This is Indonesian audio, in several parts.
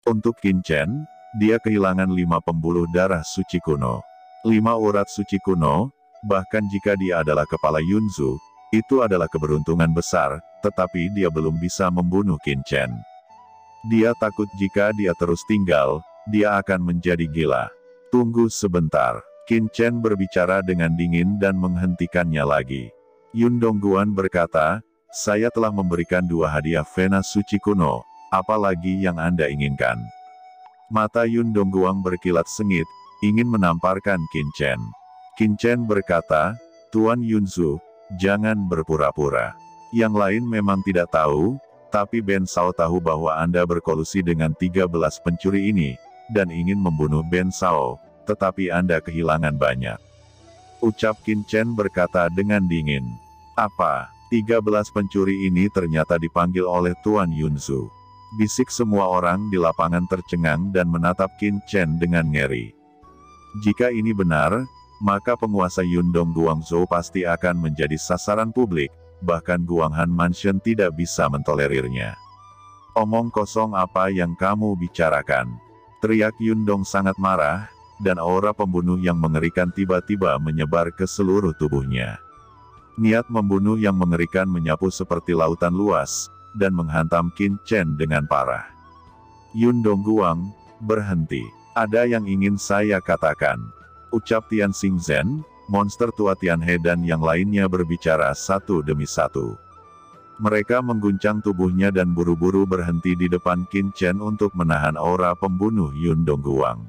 Untuk Qin Chen, dia kehilangan 5 pembuluh darah suci kuno. 5 urat suci kuno, bahkan jika dia adalah kepala Yunzu, itu adalah keberuntungan besar, tetapi dia belum bisa membunuh Qin Chen. Dia takut jika dia terus tinggal, dia akan menjadi gila. Tunggu sebentar. Qin Chen berbicara dengan dingin dan menghentikannya lagi. Yun Dongguan berkata, saya telah memberikan 2 hadiah Vena suci kuno, apalagi yang Anda inginkan? Mata Yun Dongguan berkilat sengit, ingin menamparkan Qin Chen. Qin Chen berkata, Tuan Yunzu, jangan berpura-pura. Yang lain memang tidak tahu, tapi Ben Sao tahu bahwa Anda berkolusi dengan 13 pencuri ini, dan ingin membunuh Ben Sao, tetapi Anda kehilangan banyak. Ucap Qin Chen berkata dengan dingin. Apa, 13 pencuri ini ternyata dipanggil oleh Tuan Yunzu? Bisik semua orang di lapangan tercengang dan menatap Qin Chen dengan ngeri. Jika ini benar, maka penguasa Yundong Guangzhou pasti akan menjadi sasaran publik, bahkan Guanghan Mansion tidak bisa mentolerirnya. Omong kosong apa yang kamu bicarakan? Teriak Yundong sangat marah, dan aura pembunuh yang mengerikan tiba-tiba menyebar ke seluruh tubuhnya. Niat membunuh yang mengerikan menyapu seperti lautan luas, dan menghantam Qin Chen dengan parah. Yun Dongguang, berhenti. Ada yang ingin saya katakan. Ucap Tian Xingzhen, monster tua Tianhe dan yang lainnya berbicara satu demi satu. Mereka mengguncang tubuhnya dan buru-buru berhenti di depan Qin Chen untuk menahan aura pembunuh Yun Dongguang.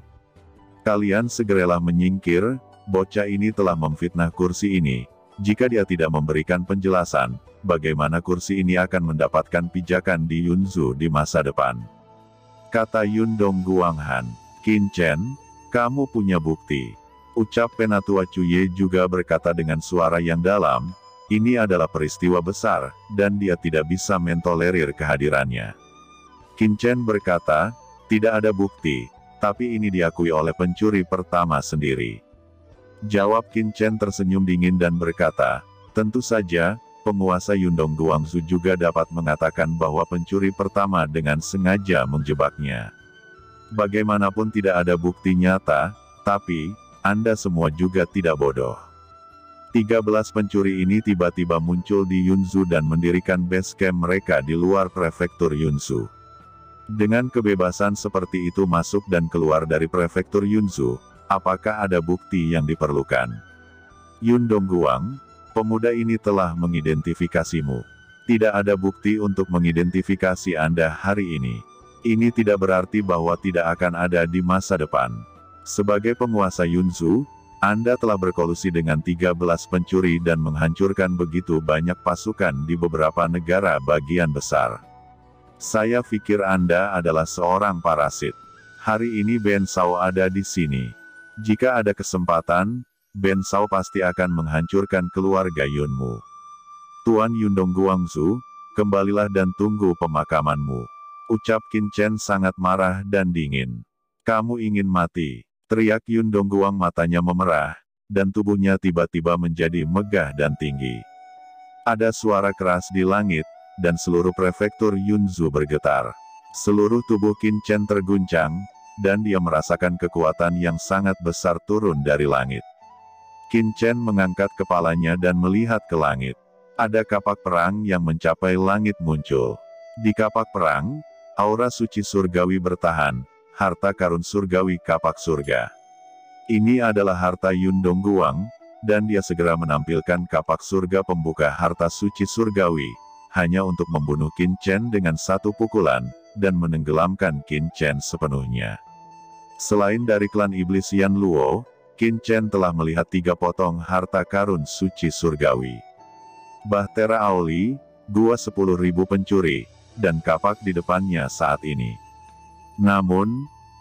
Kalian segeralah menyingkir, bocah ini telah memfitnah kursi ini. Jika dia tidak memberikan penjelasan, bagaimana kursi ini akan mendapatkan pijakan di Yunzu di masa depan? Kata Yun Dongguanghan. Qin Chen, kamu punya bukti. Ucap Penatua Cuye juga berkata dengan suara yang dalam, ini adalah peristiwa besar, dan dia tidak bisa mentolerir kehadirannya. Qin Chen berkata, tidak ada bukti, tapi ini diakui oleh pencuri pertama sendiri. Jawab Qin Chen tersenyum dingin dan berkata, tentu saja, penguasa Yundong Guangzhou juga dapat mengatakan bahwa pencuri pertama dengan sengaja menjebaknya. Bagaimanapun tidak ada bukti nyata, tapi, Anda semua juga tidak bodoh. 13 pencuri ini tiba-tiba muncul di Yunzu dan mendirikan base camp mereka di luar prefektur Yunzu. Dengan kebebasan seperti itu masuk dan keluar dari prefektur Yunzu, apakah ada bukti yang diperlukan? Yun Dongguang, pemuda ini telah mengidentifikasimu. Tidak ada bukti untuk mengidentifikasi Anda hari ini. Ini tidak berarti bahwa tidak akan ada di masa depan. Sebagai penguasa Yunzu, Anda telah berkolusi dengan 13 pencuri dan menghancurkan begitu banyak pasukan di beberapa negara bagian besar. Saya pikir Anda adalah seorang parasit. Hari ini Ben Sao ada di sini. Jika ada kesempatan, Ben Sao pasti akan menghancurkan keluarga Yunmu. Tuan Yundong Guangzhou, kembalilah dan tunggu pemakamanmu. Ucap Qin Chen sangat marah dan dingin. Kamu ingin mati? Teriak Yun Dongguang matanya memerah, dan tubuhnya tiba-tiba menjadi megah dan tinggi. Ada suara keras di langit, dan seluruh prefektur Yunzu bergetar. Seluruh tubuh Qin Chen terguncang, dan dia merasakan kekuatan yang sangat besar turun dari langit. Qin Chen mengangkat kepalanya dan melihat ke langit. Ada kapak perang yang mencapai langit muncul. Di kapak perang, aura suci surgawi bertahan, harta karun surgawi kapak surga. Ini adalah harta Yun Dongguang, dan dia segera menampilkan kapak surga pembuka harta suci surgawi, hanya untuk membunuh Qin Chen dengan satu pukulan, dan menenggelamkan Qin Chen sepenuhnya. Selain dari klan iblis Yan Luo, Qin Chen telah melihat 3 potong harta karun suci surgawi. Bahtera Auli, gua 10.000 pencuri, dan kapak di depannya saat ini. Namun,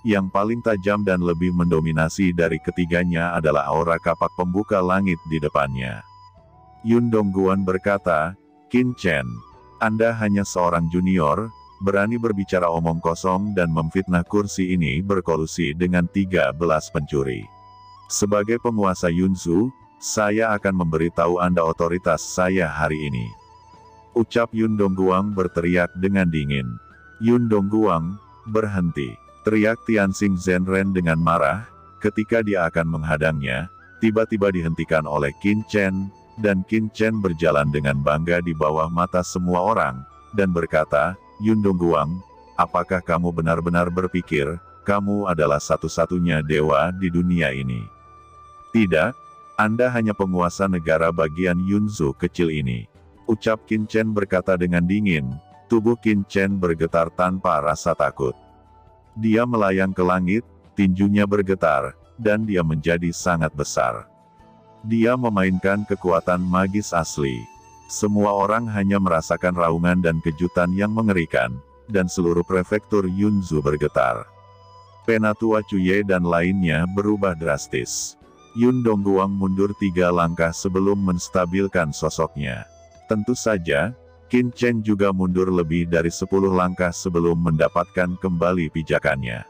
yang paling tajam dan lebih mendominasi dari ketiganya adalah aura kapak pembuka langit di depannya. Yun Dongguan berkata, Qin Chen, Anda hanya seorang junior, berani berbicara omong kosong dan memfitnah kursi ini berkolusi dengan 13 pencuri. Sebagai penguasa Yunzu, saya akan memberitahu Anda otoritas saya hari ini. Ucap Yun Dongguang berteriak dengan dingin. Yun Dongguang, berhenti. teriak Tianxing Zhenren dengan marah. Ketika dia akan menghadangnya, tiba-tiba dihentikan oleh Qin Chen, dan Qin Chen berjalan dengan bangga di bawah mata semua orang, dan berkata, "Yun Dongguang, apakah kamu benar-benar berpikir, kamu adalah satu-satunya dewa di dunia ini? Tidak, Anda hanya penguasa negara bagian Yunzu kecil ini." Ucap Qin Chen berkata dengan dingin. Tubuh Qin Chen bergetar tanpa rasa takut. Dia melayang ke langit, tinjunya bergetar, dan dia menjadi sangat besar. Dia memainkan kekuatan magis asli. Semua orang hanya merasakan raungan dan kejutan yang mengerikan, dan seluruh prefektur Yunzu bergetar. Penatua Cuye dan lainnya berubah drastis. Yun Dongguang mundur 3 langkah sebelum menstabilkan sosoknya. Tentu saja, Qin Chen juga mundur lebih dari 10 langkah sebelum mendapatkan kembali pijakannya.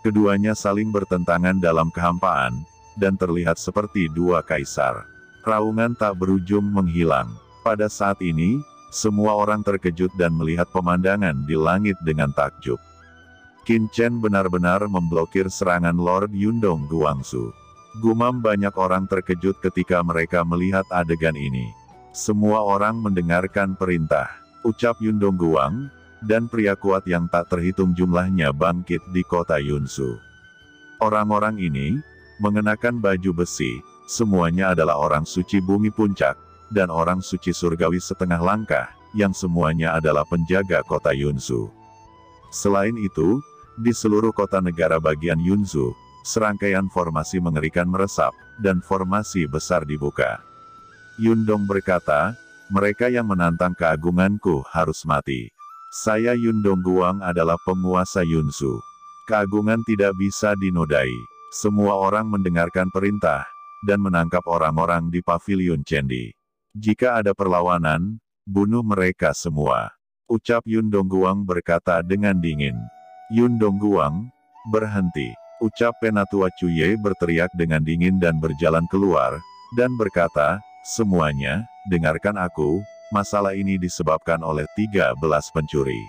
Keduanya saling bertentangan dalam kehampaan, dan terlihat seperti dua kaisar. Raungan tak berujung menghilang. Pada saat ini, semua orang terkejut dan melihat pemandangan di langit dengan takjub. Qin Chen benar-benar memblokir serangan Lord Yundong Guangzu. Gumam banyak orang terkejut ketika mereka melihat adegan ini. Semua orang mendengarkan perintah. Ucap Yundong Guang, dan pria kuat yang tak terhitung jumlahnya bangkit di kota Yunzu. Orang-orang ini mengenakan baju besi, semuanya adalah orang suci bumi puncak, dan orang suci surgawi setengah langkah, yang semuanya adalah penjaga kota Yunzu. Selain itu, di seluruh kota negara bagian Yunzu, serangkaian formasi mengerikan meresap, dan formasi besar dibuka. Yundong berkata, "Mereka yang menantang keagunganku harus mati. Saya Yun Dongguang adalah penguasa Yunzu. Keagungan tidak bisa dinodai." Semua orang mendengarkan perintah, dan menangkap orang-orang di pavilion Chendi. "Jika ada perlawanan, bunuh mereka semua." Ucap Yun Dongguang berkata dengan dingin. "Yun Dongguang, berhenti." Ucap Penatua Cuye berteriak dengan dingin dan berjalan keluar, dan berkata, "Semuanya, dengarkan aku. Masalah ini disebabkan oleh 13 pencuri.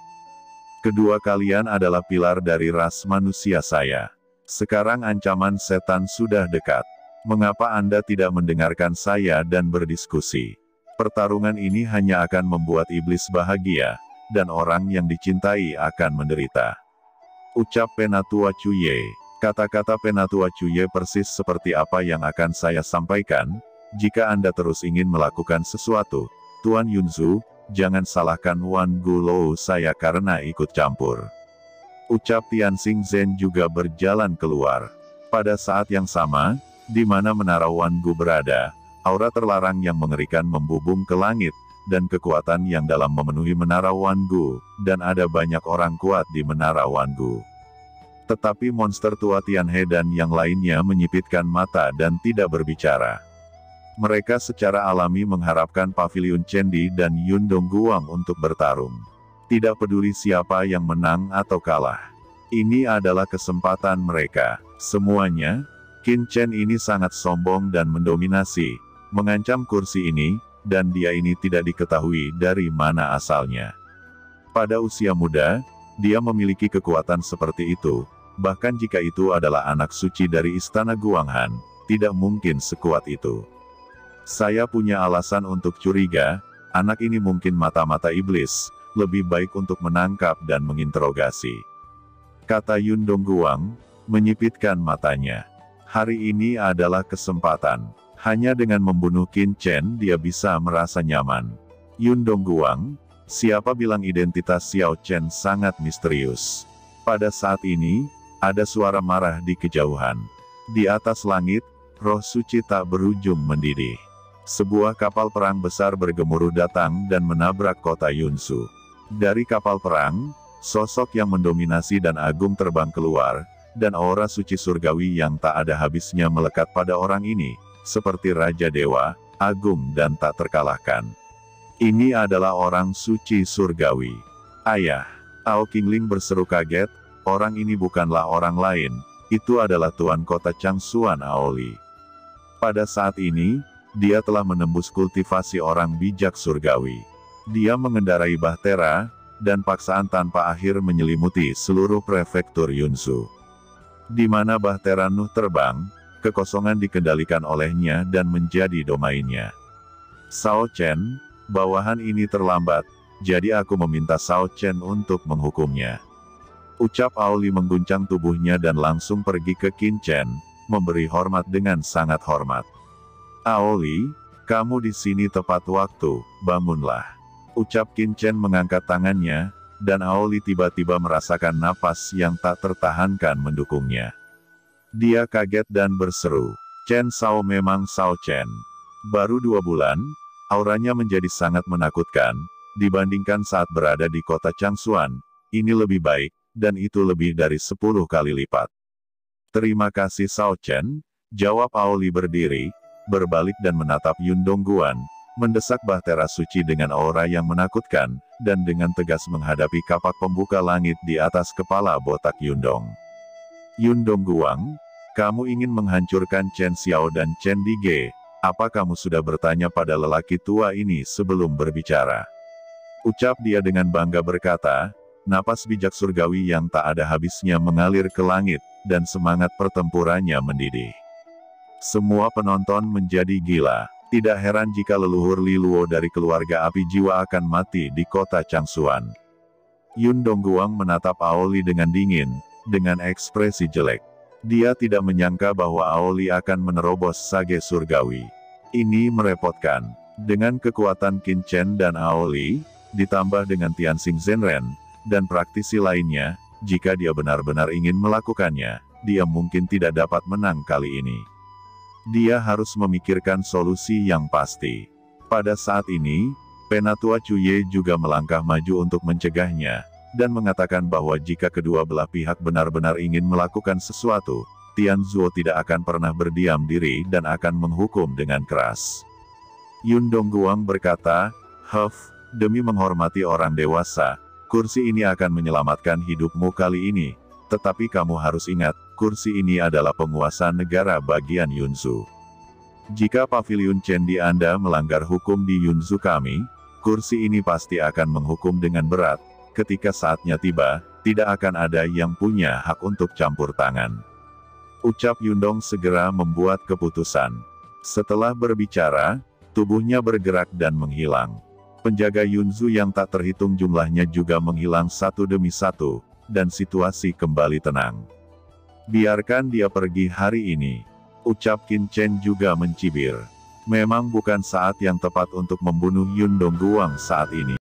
Kedua kalian adalah pilar dari ras manusia saya. Sekarang ancaman setan sudah dekat. Mengapa Anda tidak mendengarkan saya dan berdiskusi? Pertarungan ini hanya akan membuat iblis bahagia, dan orang yang dicintai akan menderita." Ucap Penatua Cuye. Kata-kata Penatua Cuye persis seperti apa yang akan saya sampaikan. Jika Anda terus ingin melakukan sesuatu, Tuan Yunzu, jangan salahkan Wan Gulo saya karena ikut campur. Ucap Tianxing Zhen juga berjalan keluar. Pada saat yang sama, di mana menara Wan Gu berada, aura terlarang yang mengerikan membubung ke langit, dan kekuatan yang dalam memenuhi menara Wan Gu, dan ada banyak orang kuat di menara Wan Gu. Tetapi monster tua Tianhe dan yang lainnya menyipitkan mata dan tidak berbicara. Mereka secara alami mengharapkan pavilion Chendi dan Yun Dongguang untuk bertarung. Tidak peduli siapa yang menang atau kalah. Ini adalah kesempatan mereka. Semuanya, Qin Chen ini sangat sombong dan mendominasi, mengancam kursi ini, dan dia ini tidak diketahui dari mana asalnya. Pada usia muda, dia memiliki kekuatan seperti itu, bahkan jika itu adalah anak suci dari istana Guanghan, tidak mungkin sekuat itu. Saya punya alasan untuk curiga, anak ini mungkin mata-mata iblis, lebih baik untuk menangkap dan menginterogasi. Kata Yun Dongguang, menyipitkan matanya. Hari ini adalah kesempatan. Hanya dengan membunuh Qin Chen dia bisa merasa nyaman. Yun Dongguang, siapa bilang identitas Xiao Chen sangat misterius? Pada saat ini, ada suara marah di kejauhan. Di atas langit, roh suci tak berujung mendidih. Sebuah kapal perang besar bergemuruh datang dan menabrak kota Yunzu. Dari kapal perang, sosok yang mendominasi dan agung terbang keluar, dan aura suci surgawi yang tak ada habisnya melekat pada orang ini, seperti Raja Dewa, agung dan tak terkalahkan. Ini adalah orang suci surgawi. "Ayah!" Ao Qingling berseru kaget, orang ini bukanlah orang lain, itu adalah Tuan Kota Changsuan Aoli. Pada saat ini, dia telah menembus kultivasi orang bijak surgawi. Dia mengendarai bahtera, dan paksaan tanpa akhir menyelimuti seluruh prefektur Yunzhu. Di mana Bahtera Nuh terbang, kekosongan dikendalikan olehnya dan menjadi domainnya. Sao Chen, bawahan ini terlambat, jadi aku meminta Sao Chen untuk menghukumnya. Ucap Aoli mengguncang tubuhnya dan langsung pergi ke Qin Chen, memberi hormat dengan sangat hormat. Aoli, kamu di sini tepat waktu, bangunlah. Ucap Qin Chen mengangkat tangannya, dan Aoli tiba-tiba merasakan napas yang tak tertahankan mendukungnya. Dia kaget dan berseru, Chen Sao memang Sao Chen. Baru 2 bulan, auranya menjadi sangat menakutkan, dibandingkan saat berada di kota Changsuan, ini lebih baik, dan itu lebih dari 10 kali lipat. Terima kasih Sao Chen, jawab Aoli berdiri, berbalik dan menatap Yun Dongguan, mendesak Bahtera Suci dengan aura yang menakutkan, dan dengan tegas menghadapi kapak pembuka langit di atas kepala botak Yundong. Yun Dongguang, kamu ingin menghancurkan Chen Xiao dan Chen Dige, apa kamu sudah bertanya pada lelaki tua ini sebelum berbicara? Ucap dia dengan bangga berkata, napas bijak surgawi yang tak ada habisnya mengalir ke langit, dan semangat pertempurannya mendidih. Semua penonton menjadi gila. Tidak heran jika leluhur Li Luo dari keluarga api jiwa akan mati di kota Changsuan. Yun Dongguang menatap Aoli dengan dingin, dengan ekspresi jelek. Dia tidak menyangka bahwa Aoli akan menerobos sage surgawi. Ini merepotkan. Dengan kekuatan Qin Chen dan Aoli, ditambah dengan Tianxing Zhenren, dan praktisi lainnya, jika dia benar-benar ingin melakukannya, dia mungkin tidak dapat menang kali ini. Dia harus memikirkan solusi yang pasti. Pada saat ini, Penatua Cuye juga melangkah maju untuk mencegahnya, dan mengatakan bahwa jika kedua belah pihak benar-benar ingin melakukan sesuatu, Tianzuo tidak akan pernah berdiam diri dan akan menghukum dengan keras. Yun Dongguang berkata, demi menghormati orang dewasa, kursi ini akan menyelamatkan hidupmu kali ini. Tetapi kamu harus ingat, kursi ini adalah penguasa negara bagian Yunzhu. Jika pavilion Chen di Anda melanggar hukum di Yunzhu kami, kursi ini pasti akan menghukum dengan berat. Ketika saatnya tiba, tidak akan ada yang punya hak untuk campur tangan. Ucap Yundong segera membuat keputusan. Setelah berbicara, tubuhnya bergerak dan menghilang. Penjaga Yunzhu yang tak terhitung jumlahnya juga menghilang satu demi satu, dan situasi kembali tenang. Biarkan dia pergi hari ini. Ucap Qin Chen juga mencibir. Memang bukan saat yang tepat untuk membunuh Yun Dongguang saat ini.